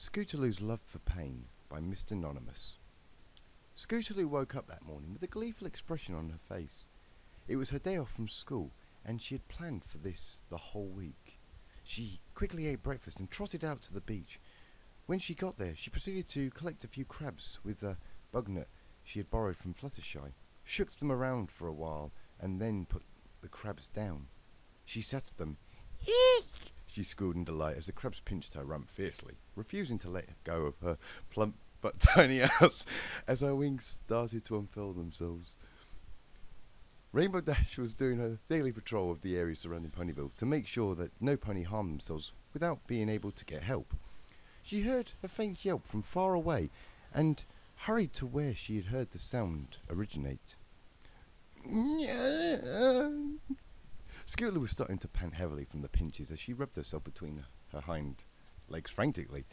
SCOOTALOO'S Love for Pain by MisterNonymous. Scootaloo woke up that morning with a gleeful expression on her face. It was her day off from school, and she had planned for this the whole week. She quickly ate breakfast and trotted out to the beach. When she got there, she proceeded to collect a few crabs with a bug net she had borrowed from Fluttershy, shook them around for a while, and then put the crabs down. She sat at them. Eek! She squealed in delight as the crabs pinched her rump fiercely, refusing to let go of her plump but tiny ass as her wings started to unfurl themselves. Rainbow Dash was doing her daily patrol of the area surrounding Ponyville to make sure that no pony harmed themselves without being able to get help. She heard a faint yelp from far away and hurried to where she had heard the sound originate. Scootaloo was starting to pant heavily from the pinches as she rubbed herself between her hind legs frantically.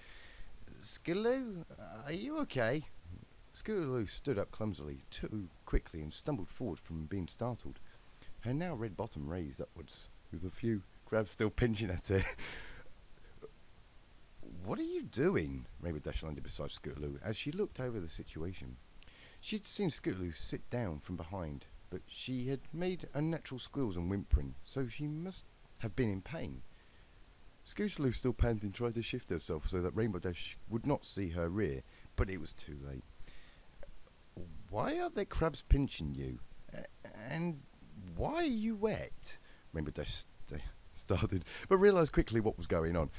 "Scootaloo, are you okay?" Scootaloo stood up clumsily, too quickly, and stumbled forward from being startled. Her now red bottom raised upwards, with a few crabs still pinching at her. "What are you doing?" Rainbow Dash landed beside Scootaloo as she looked over the situation. She had seen Scootaloo sit down from behind, but she had made unnatural squeals and whimpering, so she must have been in pain. Scootaloo, still panting, tried to shift herself so that Rainbow Dash would not see her rear, but it was too late. "Why are there crabs pinching you? And why are you wet?" Rainbow Dash started, but realised quickly what was going on.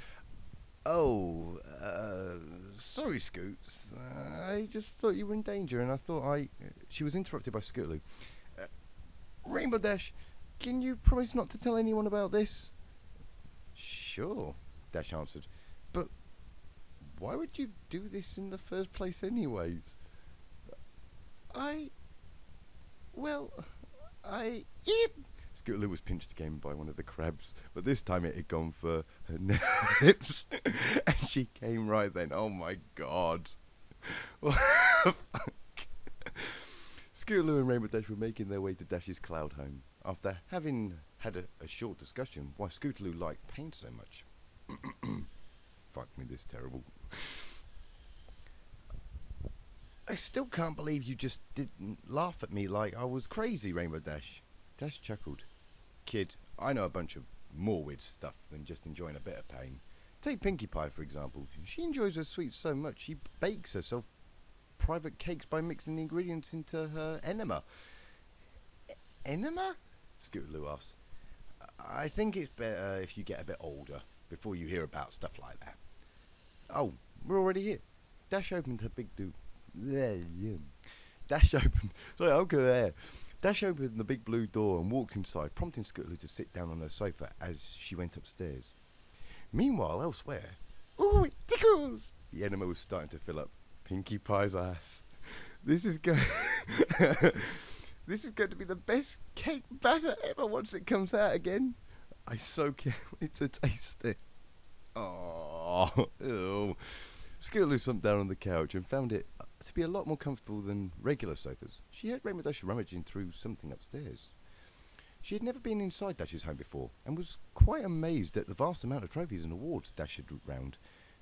"Oh, sorry, Scoots. I just thought you were in danger, and I thought She was interrupted by Scootaloo. "Rainbow Dash, can you promise not to tell anyone about this?" "Sure," Dash answered. "But why would you do this in the first place anyways?" Scootaloo was pinched again by one of the crabs, but this time it had gone for her lips, and she came right then. Oh my god. What the fuck? Scootaloo and Rainbow Dash were making their way to Dash's cloud home, after having had a short discussion why Scootaloo liked pain so much. Fuck me, this terrible. "I still can't believe you just didn't laugh at me like I was crazy, Rainbow Dash." Dash chuckled. "Kid, I know a bunch of more weird stuff than just enjoying a bit of pain. Take Pinkie Pie, for example. She enjoys her sweets so much she bakes herself private cakes by mixing the ingredients into her enema." "Enema?" Scootaloo asked. "I think it's better if you get a bit older before you hear about stuff like that." "Oh, we're already here." Dash opened her big Dash opened the big blue door and walked inside, prompting Scootaloo to sit down on her sofa as she went upstairs. Meanwhile, elsewhere, "Ooh, it tickles!" The enema was starting to fill up Pinkie Pie's ass. This is going to be the best cake batter ever once it comes out again. I so can't wait to taste it. Oh, ew. Scootaloo slumped down on the couch and found it to be a lot more comfortable than regular sofas. She heard Rainbow Dash rummaging through something upstairs. She had never been inside Dash's home before, and was quite amazed at the vast amount of trophies and awards Dash had round.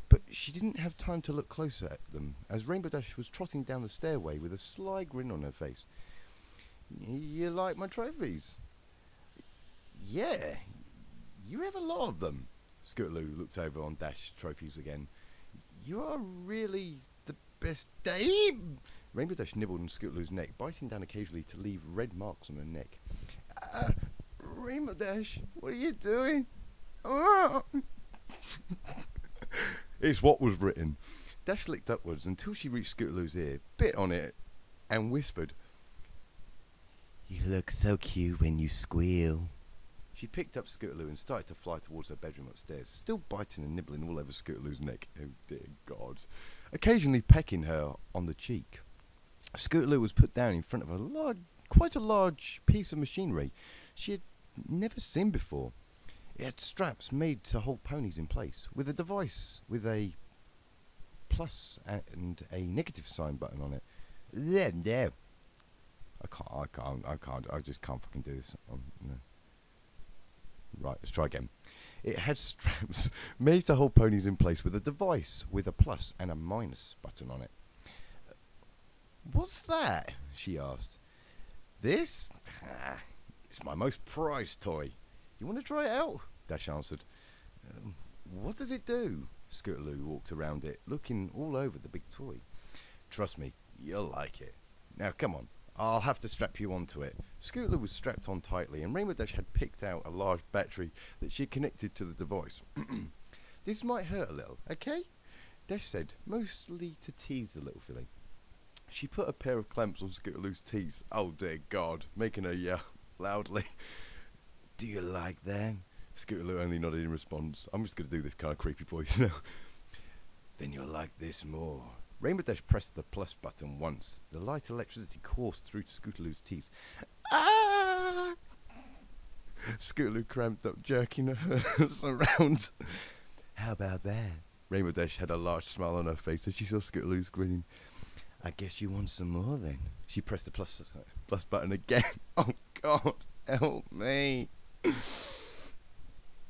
But she didn't have time to look closer at them, as Rainbow Dash was trotting down the stairway with a sly grin on her face. "You like my trophies?" "Yeah, you have a lot of them." Scootaloo looked over on Dash's trophies again. "You are really the best Dame." Rainbow Dash nibbled on Scootaloo's neck, biting down occasionally to leave red marks on her neck. "Rainbow Dash, what are you doing?" It's what was written. Dash licked upwards until she reached Scootaloo's ear, bit on it, and whispered, "You look so cute when you squeal." She picked up Scootaloo and started to fly towards her bedroom upstairs, still biting and nibbling all over Scootaloo's neck. Oh dear God. Occasionally pecking her on the cheek. Scootaloo was put down in front of quite a large piece of machinery she had never seen before. It had straps made to hold ponies in place, with a device with a plus and a negative sign button on it. There. I just can't fucking do this. No. Right, let's try again. It had straps made to hold ponies in place with a device with a plus and a minus button on it. "What's that?" she asked. "This? It's my most prized toy. You want to try it out?" Dash answered. "What does it do?" Scootaloo walked around it, looking all over the big toy. "Trust me, you'll like it. Now come on, I'll have to strap you onto it." Scootaloo was strapped on tightly, and Rainbow Dash had picked out a large battery that she had connected to the device. "This might hurt a little, okay?" Dash said, mostly to tease the little filly. She put a pair of clamps on Scootaloo's teeth. Oh dear God, making her yell loudly. "Do you like that?" Scootaloo only nodded in response. I'm just going to do this kind of creepy voice now. "Then you'll like this more." Rainbow Dash pressed the plus button once. The light electricity coursed through to Scootaloo's teeth. "Ah!" Scootaloo cramped up, jerking her around. "How about that?" Rainbow Dash had a large smile on her face as she saw Scootaloo's grinning. "I guess you want some more then." She pressed the plus button again. Oh God, help me.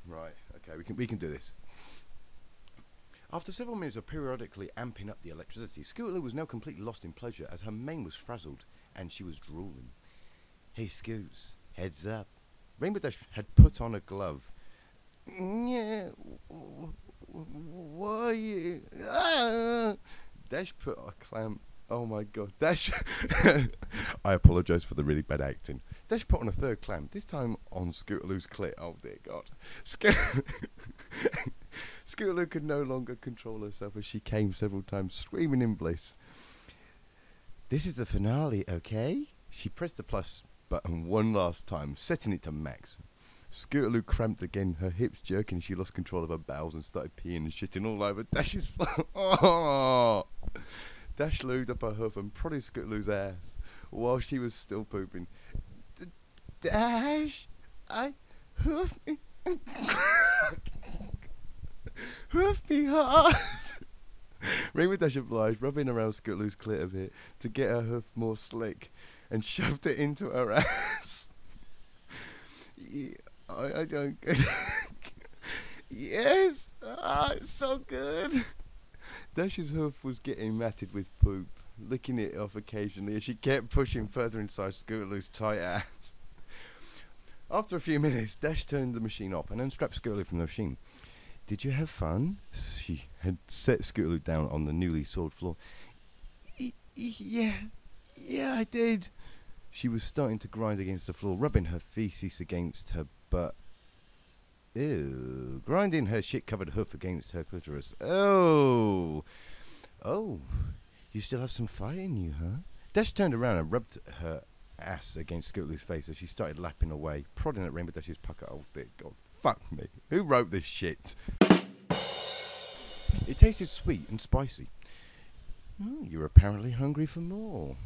Right, okay, we can do this. After several minutes of periodically amping up the electricity, Scootaloo was now completely lost in pleasure as her mane was frazzled and she was drooling. "Hey Scoots, heads up." Rainbow Dash had put on a glove. "Yeah, why you?" Ah! Dash put a clamp. Oh my God, Dash. I apologise for the really bad acting. Dash put on a third clamp, this time on Scootaloo's clit. Oh dear God. Scootaloo could no longer control herself as she came several times, screaming in bliss. "This is the finale, okay?" She pressed the plus button one last time, setting it to max. Scootaloo cramped again, her hips jerking as she lost control of her bowels and started peeing and shitting all over Dash's Oh! Dash lubed up her hoof and prodded Scootaloo's ass while she was still pooping. "Dash, I hoof me, hoof me hard." Rainbow Dash obliged, rubbing around Scootaloo's clit a bit to get her hoof more slick, and shoved it into her ass. Yeah, I don't. Yes, it's so good. Dash's hoof was getting matted with poop, licking it off occasionally as she kept pushing further inside Scootaloo's tight ass. After a few minutes, Dash turned the machine off and unstrapped Scootaloo from the machine. "Did you have fun?" She had set Scootaloo down on the newly sawed floor. Yeah, I did." She was starting to grind against the floor, rubbing her feces against her butt. Ew. Grinding her shit-covered hoof against her clitoris. Oh, you still have some fire in you, huh? Dash turned around and rubbed her ass against Scootaloo's face as she started lapping away, prodding at Rainbow Dash's pucker. Oh dear God, fuck me. Who wrote this shit? It tasted sweet and spicy. Oh, you're apparently hungry for more.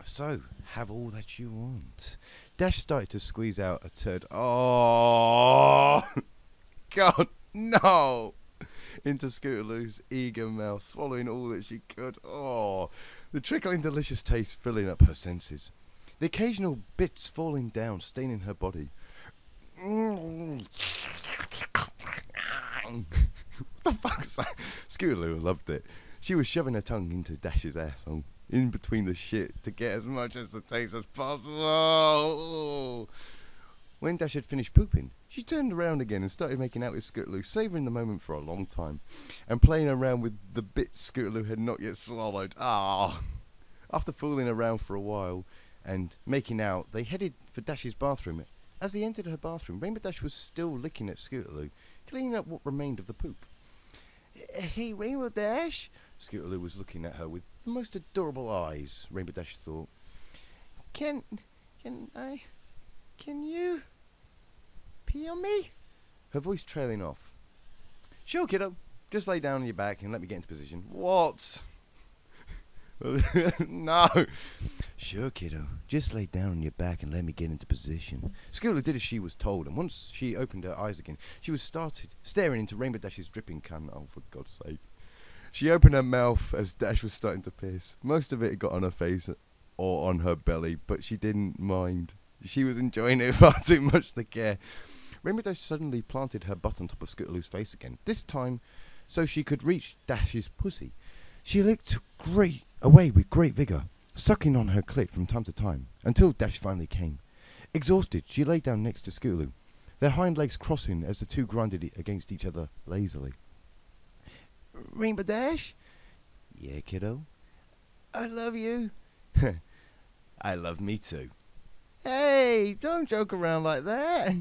So, have all that you want. Dash started to squeeze out a turd. Oh, God, no! Into Scootaloo's eager mouth, swallowing all that she could. Oh, the trickling delicious taste filling up her senses. The occasional bits falling down, staining her body. What the fuck was that? Scootaloo loved it. She was shoving her tongue into Dash's asshole, in between the shit, to get as much as the taste as possible. When Dash had finished pooping, she turned around again and started making out with Scootaloo, savouring the moment for a long time, and playing around with the bits Scootaloo had not yet swallowed. Ah! After fooling around for a while and making out, they headed for Dash's bathroom. As they entered her bathroom, Rainbow Dash was still licking at Scootaloo, cleaning up what remained of the poop. Hey, Rainbow Dash! Scootaloo was looking at her with the most adorable eyes, Rainbow Dash thought. Can you pee on me? Her voice trailing off. Sure, kiddo. Just lay down on your back and let me get into position. What? No. Sure, kiddo. Just lay down on your back and let me get into position. Scootaloo did as she was told, and once she opened her eyes again, she was staring into Rainbow Dash's dripping cunt. Oh, for God's sake. She opened her mouth as Dash was starting to piss. Most of it got on her face or on her belly, but she didn't mind. She was enjoying it far too much to care. Rainbow Dash suddenly planted her butt on top of Scootaloo's face again, this time so she could reach Dash's pussy. She licked away with great vigour, sucking on her clit from time to time, until Dash finally came. Exhausted, she lay down next to Scootaloo, their hind legs crossing as the two grinded against each other lazily. Rainbow Dash? Yeah, kiddo? I love you. I love me too. Hey, don't joke around like that.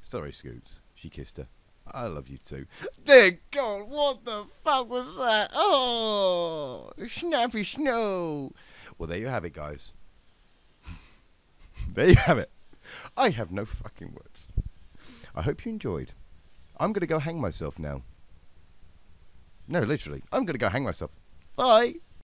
Sorry, Scoots. She kissed her. I love you too. Dear God, what the fuck was that? Oh, snappy snow. Well, there you have it, guys. There you have it. I have no fucking words. I hope you enjoyed. I'm going to go hang myself now. No, literally. I'm going to go hang myself. Bye.